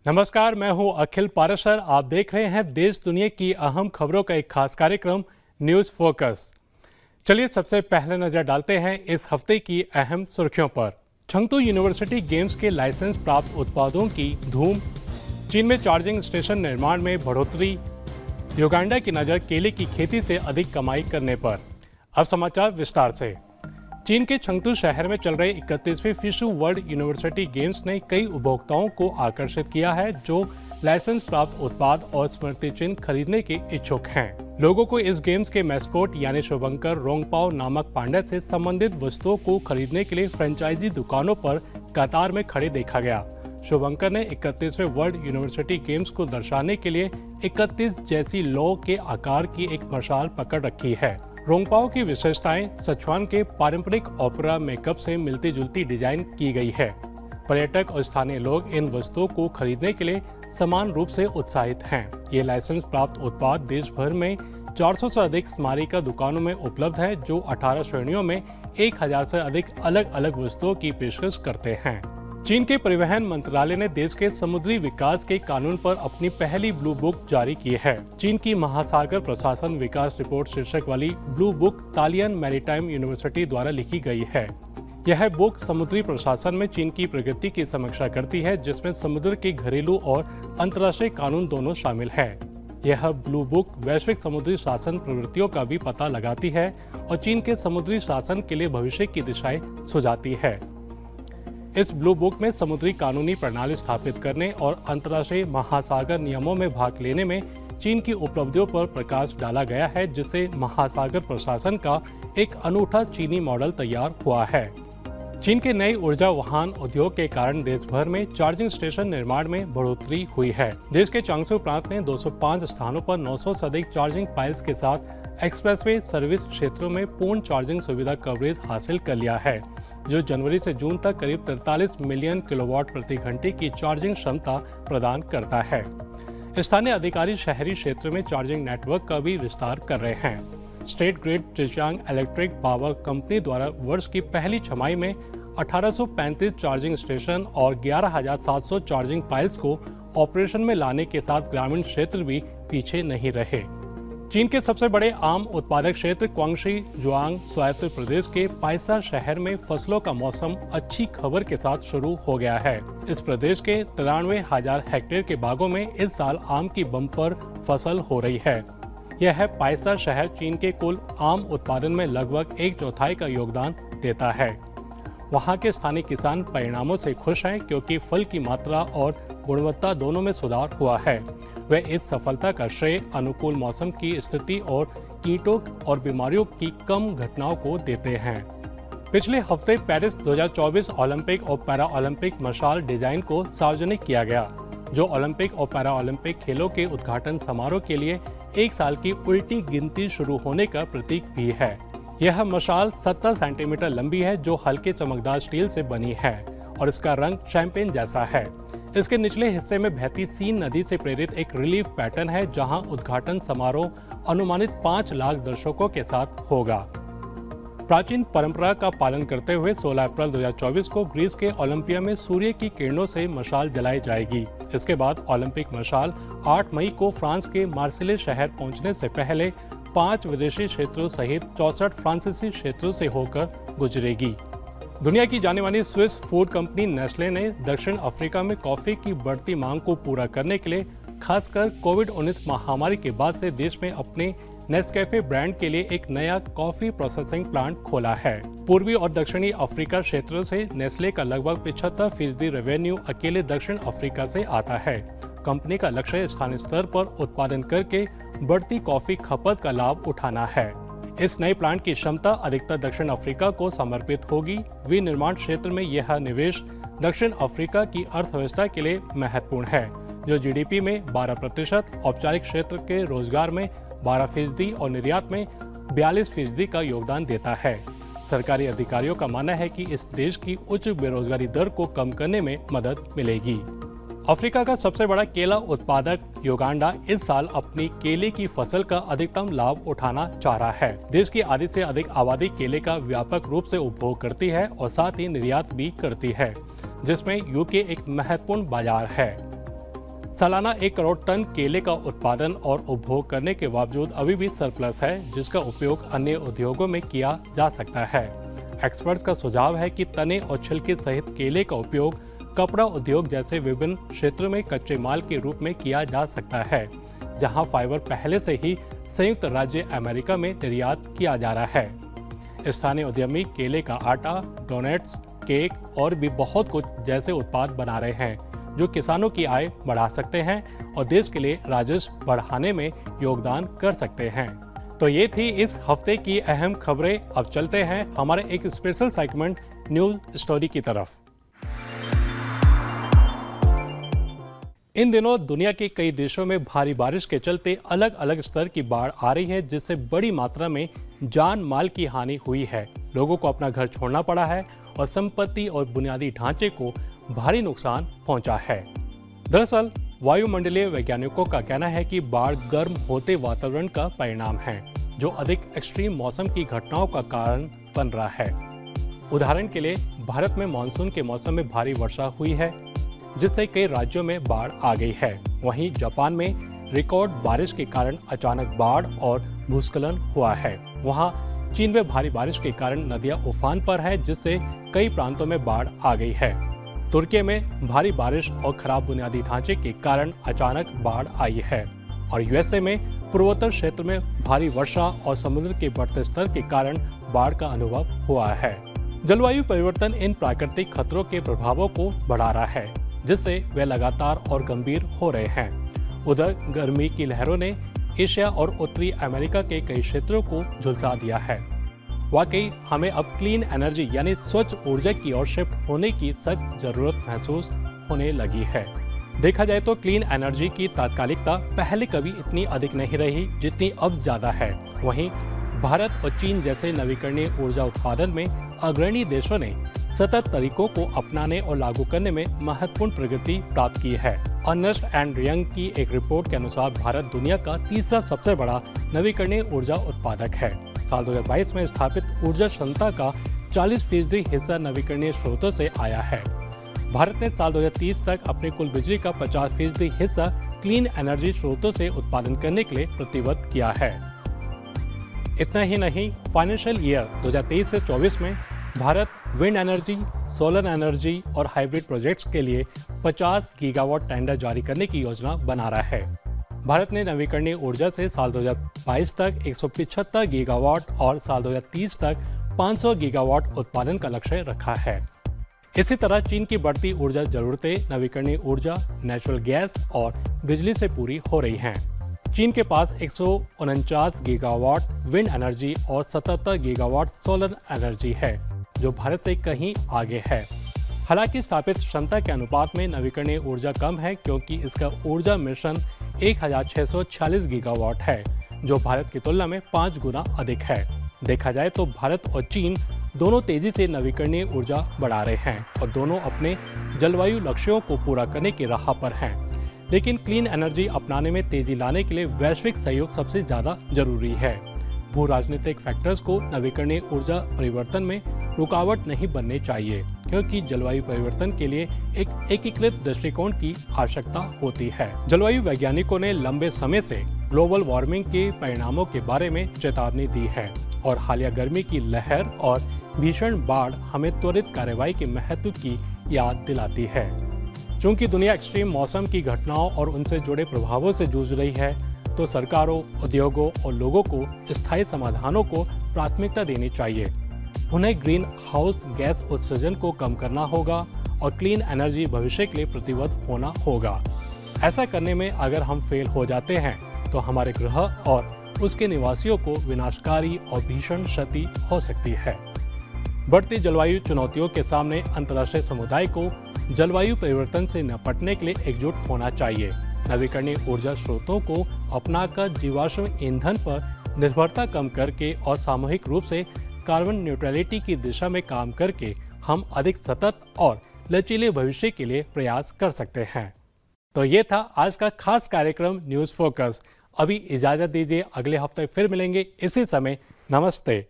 नमस्कार, मैं हूं अखिल पाराशर। आप देख रहे हैं देश दुनिया की अहम खबरों का एक खास कार्यक्रम न्यूज़ फोकस। चलिए सबसे पहले नजर डालते हैं इस हफ्ते की अहम सुर्खियों पर। चंगतू यूनिवर्सिटी गेम्स के लाइसेंस प्राप्त उत्पादों की धूम, चीन में चार्जिंग स्टेशन निर्माण में बढ़ोतरी, युगांडा की नज़र केले की खेती से अधिक कमाई करने पर। अब समाचार विस्तार से। चीन के चंगतू शहर में चल रहे 31वें फिशु वर्ल्ड यूनिवर्सिटी गेम्स ने कई उपभोक्ताओं को आकर्षित किया है जो लाइसेंस प्राप्त उत्पाद और स्मृति चिन्ह खरीदने के इच्छुक हैं। लोगों को इस गेम्स के मैस्कोट यानी शुभंकर रोंगपाओ नामक पांडा से संबंधित वस्तुओं को खरीदने के लिए फ्रेंचाइजी दुकानों पर कतार में खड़े देखा गया। शुभंकर ने 31वें वर्ल्ड यूनिवर्सिटी गेम्स को दर्शाने के लिए 31 जैसी लौ के आकार की एक मशाल पकड़ रखी है। रोंगपाओ की विशेषताएं सचुआन के पारंपरिक ओपेरा मेकअप से मिलती जुलती डिजाइन की गई है। पर्यटक और स्थानीय लोग इन वस्तुओं को खरीदने के लिए समान रूप से उत्साहित हैं। ये लाइसेंस प्राप्त उत्पाद देश भर में 400 से अधिक स्मारिका दुकानों में उपलब्ध है जो 18 श्रेणियों में 1000 से अधिक अलग अलग वस्तुओं की पेशकश करते हैं। चीन के परिवहन मंत्रालय ने देश के समुद्री विकास के कानून पर अपनी पहली ब्लू बुक जारी की है। चीन की महासागर प्रशासन विकास रिपोर्ट शीर्षक वाली ब्लू बुक तालियन मैरीटाइम यूनिवर्सिटी द्वारा लिखी गई है। यह बुक समुद्री प्रशासन में चीन की प्रगति की समीक्षा करती है, जिसमें समुद्र के घरेलू और अंतर्राष्ट्रीय कानून दोनों शामिल हैं। यह ब्लू बुक वैश्विक समुद्री शासन प्रवृत्तियों का भी पता लगाती है और चीन के समुद्री शासन के लिए भविष्य की दिशाएं सुझाती है। इस ब्लू बुक में समुद्री कानूनी प्रणाली स्थापित करने और अंतर्राष्ट्रीय महासागर नियमों में भाग लेने में चीन की उपलब्धियों पर प्रकाश डाला गया है, जिससे महासागर प्रशासन का एक अनूठा चीनी मॉडल तैयार हुआ है। चीन के नए ऊर्जा वाहन उद्योग के कारण देश भर में चार्जिंग स्टेशन निर्माण में बढ़ोतरी हुई है। देश के चांगसू प्रांत ने 205 स्थानों पर 900 से अधिक चार्जिंग पाइल्स के साथ एक्सप्रेसवे सर्विस क्षेत्रों में पूर्ण चार्जिंग सुविधा कवरेज हासिल कर लिया है, जो जनवरी से जून तक करीब 43 मिलियन किलोवाट प्रति घंटे की चार्जिंग क्षमता प्रदान करता है। स्थानीय अधिकारी शहरी क्षेत्र में चार्जिंग नेटवर्क का भी विस्तार कर रहे हैं। स्टेट ग्रिड त्रिचांग इलेक्ट्रिक पावर कंपनी द्वारा वर्ष की पहली छमाही में 1835 चार्जिंग स्टेशन और 11,700 चार्जिंग पाइल्स को ऑपरेशन में लाने के साथ ग्रामीण क्षेत्र भी पीछे नहीं रहे। चीन के सबसे बड़े आम उत्पादक क्षेत्र क्वांगशी जुआंग स्वायत्त प्रदेश के पाइसा शहर में फसलों का मौसम अच्छी खबर के साथ शुरू हो गया है। इस प्रदेश के 93,000 हेक्टेयर के बागों में इस साल आम की बम्पर फसल हो रही है। यह पाइसा शहर चीन के कुल आम उत्पादन में लगभग 1/4 का योगदान देता है। वहाँ के स्थानीय किसान परिणामों से खुश हैं क्योंकि फल की मात्रा और गुणवत्ता दोनों में सुधार हुआ है। वे इस सफलता का श्रेय अनुकूल मौसम की स्थिति और कीटों और बीमारियों की कम घटनाओं को देते हैं। पिछले हफ्ते पेरिस 2024 ओलंपिक और पैरा ओलंपिक मशाल डिजाइन को सार्वजनिक किया गया, जो ओलंपिक और पैरा ओलंपिक खेलों के उद्घाटन समारोह के लिए एक साल की उल्टी गिनती शुरू होने का प्रतीक भी है। यह मशाल 70 सेंटीमीटर लंबी है, जो हल्के चमकदार स्टील से बनी है और इसका रंग शैंपेन जैसा है। इसके निचले हिस्से में बहती सीन नदी से प्रेरित एक रिलीफ पैटर्न है, जहां उद्घाटन समारोह अनुमानित 5 लाख दर्शकों के साथ होगा। प्राचीन परंपरा का पालन करते हुए 16 अप्रैल 2024 को ग्रीस के ओलंपिया में सूर्य की किरणों से मशाल जलाई जाएगी। इसके बाद ओलंपिक मशाल 8 मई को फ्रांस के मार्सिले शहर पहुंचने से पहले 5 विदेशी क्षेत्रों सहित 64 फ्रांसीसी क्षेत्रों से होकर गुजरेगी। दुनिया की जानी मानी स्विस फूड कंपनी नेस्ले ने दक्षिण अफ्रीका में कॉफी की बढ़ती मांग को पूरा करने के लिए खासकर कोविड-19 महामारी के बाद से देश में अपने नेस्कैफे ब्रांड के लिए एक नया कॉफी प्रोसेसिंग प्लांट खोला है। पूर्वी और दक्षिणी अफ्रीका क्षेत्रों से नेस्ले का लगभग 75% रेवेन्यू अकेले दक्षिण अफ्रीका से आता है। कंपनी का लक्ष्य स्थानीय स्तर पर उत्पादन करके बढ़ती कॉफी खपत का लाभ उठाना है। इस नए प्लांट की क्षमता अधिकतर दक्षिण अफ्रीका को समर्पित होगी। विनिर्माण क्षेत्र में यह निवेश दक्षिण अफ्रीका की अर्थव्यवस्था के लिए महत्वपूर्ण है, जो जीडीपी में 12%, औपचारिक क्षेत्र के रोजगार में 12% और निर्यात में 42% का योगदान देता है। सरकारी अधिकारियों का मानना है कि इस देश की उच्च बेरोजगारी दर को कम करने में मदद मिलेगी। अफ्रीका का सबसे बड़ा केला उत्पादक युगांडा इस साल अपनी केले की फसल का अधिकतम लाभ उठाना चाह रहा है। देश की आधी से अधिक आबादी केले का व्यापक रूप से उपभोग करती है और साथ ही निर्यात भी करती है, जिसमें यूके एक महत्वपूर्ण बाजार है। सालाना 1 करोड़ टन केले का उत्पादन और उपभोग करने के बावजूद अभी भी सरप्लस है, जिसका उपयोग अन्य उद्योगों में किया जा सकता है। एक्सपर्ट्स का सुझाव है कि तने और छिलके सहित केले का उपयोग कपड़ा उद्योग जैसे विभिन्न क्षेत्रों में कच्चे माल के रूप में किया जा सकता है, जहां फाइबर पहले से ही संयुक्त राज्य अमेरिका में निर्यात किया जा रहा है। स्थानीय उद्यमी केले का आटा, डोनट्स, केक और भी बहुत कुछ जैसे उत्पाद बना रहे हैं, जो किसानों की आय बढ़ा सकते हैं और देश के लिए राजस्व बढ़ाने में योगदान कर सकते हैं। तो ये थी इस हफ्ते की अहम खबरें। अब चलते हैं हमारे एक स्पेशल सेगमेंट न्यूज स्टोरी की तरफ। इन दिनों दुनिया के कई देशों में भारी बारिश के चलते अलग अलग स्तर की बाढ़ आ रही है, जिससे बड़ी मात्रा में जान माल की हानि हुई है। लोगों को अपना घर छोड़ना पड़ा है और संपत्ति और बुनियादी ढांचे को भारी नुकसान पहुंचा है। दरअसल वायुमंडलीय वैज्ञानिकों का कहना है कि बाढ़ गर्म होते वातावरण का परिणाम है, जो अधिक एक्सट्रीम मौसम की घटनाओं का कारण बन रहा है। उदाहरण के लिए भारत में मानसून के मौसम में भारी वर्षा हुई है, जिससे कई राज्यों में बाढ़ आ गई है। वहीं जापान में रिकॉर्ड बारिश के कारण अचानक बाढ़ और भूस्खलन हुआ है। वहां चीन में भारी बारिश के कारण नदियां उफान पर है, जिससे कई प्रांतों में बाढ़ आ गई है। तुर्की में भारी बारिश और खराब बुनियादी ढांचे के कारण अचानक बाढ़ आई है और यूएसए में पूर्वोत्तर क्षेत्र में भारी वर्षा और समुद्र के बढ़ते स्तर के कारण बाढ़ का अनुभव हुआ है। जलवायु परिवर्तन इन प्राकृतिक खतरों के प्रभावों को बढ़ा रहा है, जिससे वे लगातार और गंभीर हो रहे हैं। उधर गर्मी की लहरों ने एशिया और उत्तरी अमेरिका के कई क्षेत्रों को झुलसा दिया है। वाकई हमें अब क्लीन एनर्जी यानी स्वच्छ ऊर्जा की ओर शिफ्ट होने की सख्त जरूरत महसूस होने लगी है। देखा जाए तो क्लीन एनर्जी की तात्कालिकता पहले कभी इतनी अधिक नहीं रही जितनी अब ज्यादा है। वहीं भारत और चीन जैसे नवीकरणीय ऊर्जा उत्पादन में अग्रणी देशों ने सतत तरीकों को अपनाने और लागू करने में महत्वपूर्ण प्रगति प्राप्त की है। अर्नेस्ट एंड यंग की एक रिपोर्ट के अनुसार भारत दुनिया का तीसरा सबसे बड़ा नवीकरणीय ऊर्जा उत्पादक है। साल 2022 में स्थापित ऊर्जा क्षमता का 40% हिस्सा नवीकरणीय स्रोतों से आया है। भारत ने साल 2030 तक अपनी कुल बिजली का 50% हिस्सा क्लीन एनर्जी स्रोतों से उत्पादन करने के लिए प्रतिबद्ध किया है। इतना ही नहीं, फाइनेंशियल ईयर 2023 से 24 में Bharat wind energy, solar energy और हाइब्रिड प्रोजेक्ट्स के लिए 50 गीगावाट टेंडर जारी करने की योजना बना रहा है। भारत ने नवीकरणीय ऊर्जा से साल 2022 तक 175 गीगावाट और साल 2030 तक 500 गीगावाट उत्पादन का लक्ष्य रखा है। इसी तरह चीन की बढ़ती ऊर्जा जरूरतें नवीकरणीय ऊर्जा, नेचुरल गैस और बिजली से पूरी हो रही हैं। चीन के पास 149 गीगावाट विंड एनर्जी और 77 गीगावाट सोलर एनर्जी है, जो भारत से कहीं आगे है। हालांकि स्थापित क्षमता के अनुपात में नवीकरणीय ऊर्जा कम है, क्योंकि इसका ऊर्जा मिश्रण 1646 गीगावाट है, जो भारत की तुलना में 5 गुना अधिक है। देखा जाए तो भारत और चीन दोनों तेजी से नवीकरणीय ऊर्जा बढ़ा रहे हैं और दोनों अपने जलवायु लक्ष्यों को पूरा करने की राह पर हैं। लेकिन क्लीन एनर्जी अपनाने में तेजी लाने के लिए वैश्विक सहयोग सबसे ज्यादा जरूरी है। भू राजनीतिक फैक्टर्स को नवीकरणीय ऊर्जा परिवर्तन में रुकावट नहीं बनने चाहिए, क्योंकि जलवायु परिवर्तन के लिए एक एकीकृत दृष्टिकोण की आवश्यकता होती है। जलवायु वैज्ञानिकों ने लंबे समय से ग्लोबल वार्मिंग के परिणामों के बारे में चेतावनी दी है और हालिया गर्मी की लहर और भीषण बाढ़ हमें त्वरित कार्रवाई के महत्व की याद दिलाती है। चूंकि दुनिया एक्सट्रीम मौसम की घटनाओं और उनसे जुड़े प्रभावों से जूझ रही है, तो सरकारों, उद्योगों और लोगों को स्थायी समाधानों को प्राथमिकता देनी चाहिए। उन्हें ग्रीन हाउस गैस उत्सर्जन को कम करना होगा और क्लीन एनर्जी भविष्य के लिए प्रतिबद्ध होना होगा। ऐसा करने में अगर हम फेल हो जाते हैं, तो हमारे ग्रह और उसके निवासियों को विनाशकारी और भीषण क्षति हो सकती है। बढ़ती जलवायु चुनौतियों के सामने अंतर्राष्ट्रीय समुदाय को जलवायु परिवर्तन से निपटने के लिए एकजुट होना चाहिए। नवीकरणीय ऊर्जा स्रोतों को अपनाकर जीवाश्म ईंधन पर निर्भरता कम करके और सामूहिक रूप से कार्बन न्यूट्रलिटी की दिशा में काम करके हम अधिक सतत और लचीले भविष्य के लिए प्रयास कर सकते हैं। तो ये था आज का खास कार्यक्रम न्यूज़ फोकस। अभी इजाजत दीजिए, अगले हफ्ते फिर मिलेंगे इसी समय। नमस्ते।